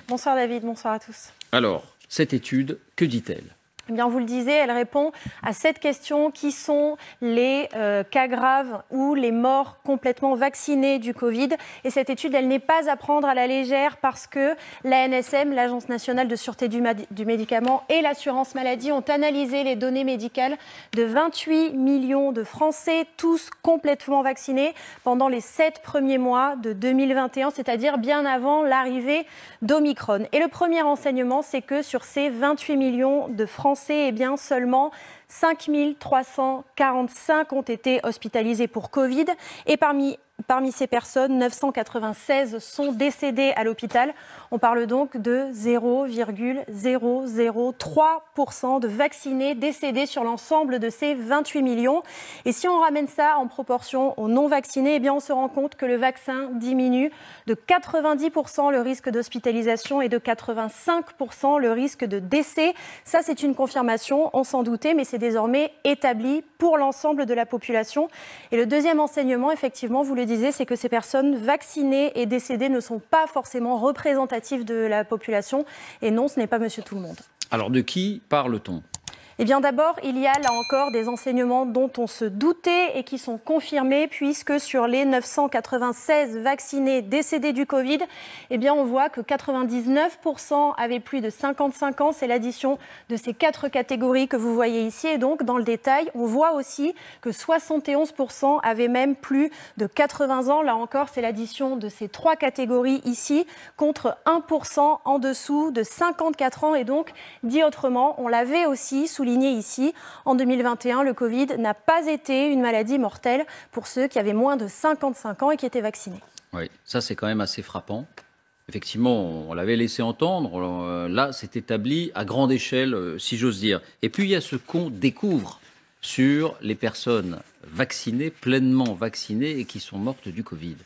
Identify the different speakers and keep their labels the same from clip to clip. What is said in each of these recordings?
Speaker 1: Bonsoir David, bonsoir à tous.
Speaker 2: Alors, cette étude, que dit-elle ?
Speaker 1: Eh bien, vous le disiez, elle répond à cette question qui sont les cas graves ou les morts complètement vaccinés du Covid. Et cette étude, elle n'est pas à prendre à la légère parce que l'ANSM, l'Agence nationale de sûreté du médicament et l'assurance maladie ont analysé les données médicales de 28 millions de Français, tous complètement vaccinés pendant les 7 premiers mois de 2021, c'est-à-dire bien avant l'arrivée d'Omicron. Et le premier enseignement, c'est que sur ces 28 millions de Français, eh bien, seulement 5 345 ont été hospitalisés pour Covid. Et parmi ces personnes, 996 sont décédées à l'hôpital. On parle donc de 0,003% de vaccinés décédés sur l'ensemble de ces 28 millions. Et si on ramène ça en proportion aux non-vaccinés, eh bien on se rend compte que le vaccin diminue de 90% le risque d'hospitalisation et de 85% le risque de décès. Ça, c'est une confirmation, on s'en doutait, mais c'est désormais établi pour l'ensemble de la population. Et le deuxième enseignement, effectivement, vous le disiez, c'est que ces personnes vaccinées et décédées ne sont pas forcément représentatives de la population. Et non, ce n'est pas monsieur tout le monde.
Speaker 2: Alors, de qui parle-t-on ?
Speaker 1: Eh bien d'abord, il y a là encore des enseignements dont on se doutait et qui sont confirmés puisque sur les 996 vaccinés décédés du Covid, eh bien on voit que 99% avaient plus de 55 ans. C'est l'addition de ces 4 catégories que vous voyez ici. Et donc dans le détail, on voit aussi que 71% avaient même plus de 80 ans. Là encore, c'est l'addition de ces 3 catégories ici contre 1% en dessous de 54 ans. Et donc, dit autrement, on l'avait aussi souligné ici, en 2021, le Covid n'a pas été une maladie mortelle pour ceux qui avaient moins de 55 ans et qui étaient vaccinés.
Speaker 2: Oui, ça c'est quand même assez frappant. Effectivement, on l'avait laissé entendre. Là, c'est établi à grande échelle, si j'ose dire. Et puis, il y a ce qu'on découvre sur les personnes vaccinées, pleinement vaccinées et qui sont mortes du Covid.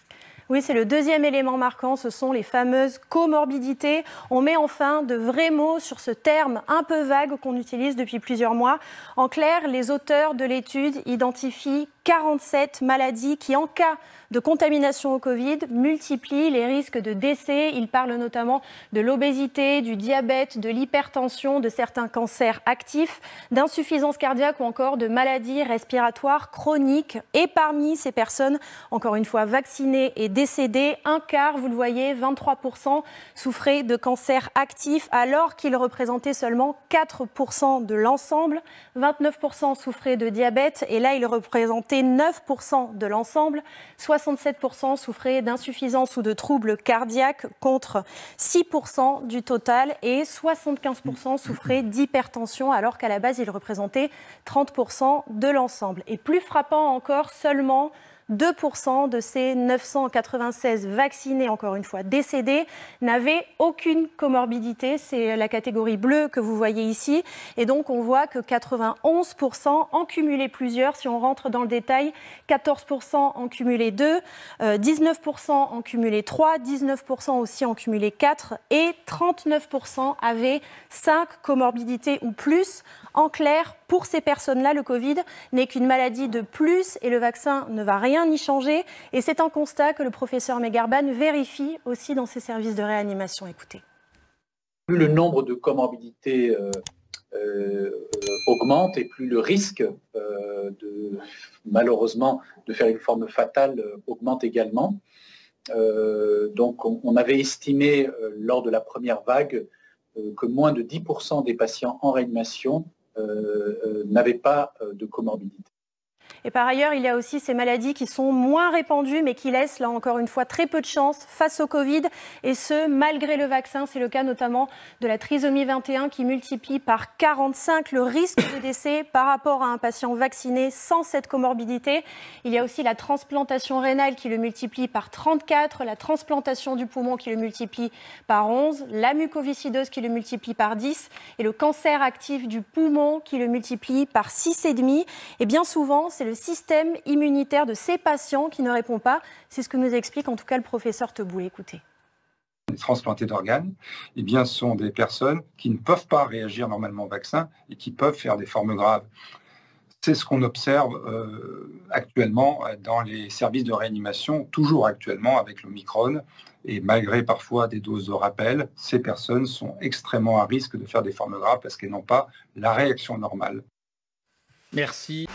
Speaker 1: Oui, c'est le deuxième élément marquant, ce sont les fameuses comorbidités. On met enfin de vrais mots sur ce terme un peu vague qu'on utilise depuis plusieurs mois. En clair, les auteurs de l'étude identifient 47 maladies qui, en cas de contamination au Covid, multiplient les risques de décès. Ils parlent notamment de l'obésité, du diabète, de l'hypertension, de certains cancers actifs, d'insuffisance cardiaque ou encore de maladies respiratoires chroniques. Et parmi ces personnes, encore une fois vaccinées et décédées, un quart, vous le voyez, 23%, souffraient de cancers actifs alors qu'ils représentaient seulement 4% de l'ensemble. 29% souffraient de diabète et là, ils représentaient 9% de l'ensemble. 67% souffraient d'insuffisance ou de troubles cardiaques contre 6% du total et 75% souffraient d'hypertension alors qu'à la base, ils représentaient 30% de l'ensemble. Et plus frappant encore, seulement 2% de ces 996 vaccinés, encore une fois décédés, n'avaient aucune comorbidité. C'est la catégorie bleue que vous voyez ici. Et donc, on voit que 91% en cumulaient plusieurs. Si on rentre dans le détail, 14% en cumulaient 2, 19% en cumulaient 3, 19% aussi en cumulaient 4 et 39% avaient 5 comorbidités ou plus. En clair, pour ces personnes-là, le Covid n'est qu'une maladie de plus et le vaccin ne va rien y changer. Et c'est un constat que le professeur Megarban vérifie aussi dans ses services de réanimation. Écoutez.
Speaker 3: Plus le nombre de comorbidités augmente et plus le risque malheureusement de faire une forme fatale augmente également. Donc on avait estimé lors de la première vague que moins de 10% des patients en réanimation n'avaient pas de comorbidité.
Speaker 1: Et par ailleurs, il y a aussi ces maladies qui sont moins répandues, mais qui laissent, là encore une fois, très peu de chance face au Covid. Et ce, malgré le vaccin. C'est le cas notamment de la trisomie 21 qui multiplie par 45 le risque de décès par rapport à un patient vacciné sans cette comorbidité. Il y a aussi la transplantation rénale qui le multiplie par 34, la transplantation du poumon qui le multiplie par 11, la mucoviscidose qui le multiplie par 10 et le cancer actif du poumon qui le multiplie par 6,5. Et bien souvent, c'est le système immunitaire de ces patients qui ne répond pas. C'est ce que nous explique en tout cas le professeur Teboul. Écoutez.
Speaker 4: Les transplantés d'organes, eh bien, sont des personnes qui ne peuvent pas réagir normalement au vaccin et qui peuvent faire des formes graves. C'est ce qu'on observe actuellement dans les services de réanimation, toujours actuellement avec l'Omicron, Et malgré parfois des doses de rappel, ces personnes sont extrêmement à risque de faire des formes graves parce qu'elles n'ont pas la réaction normale.
Speaker 2: Merci.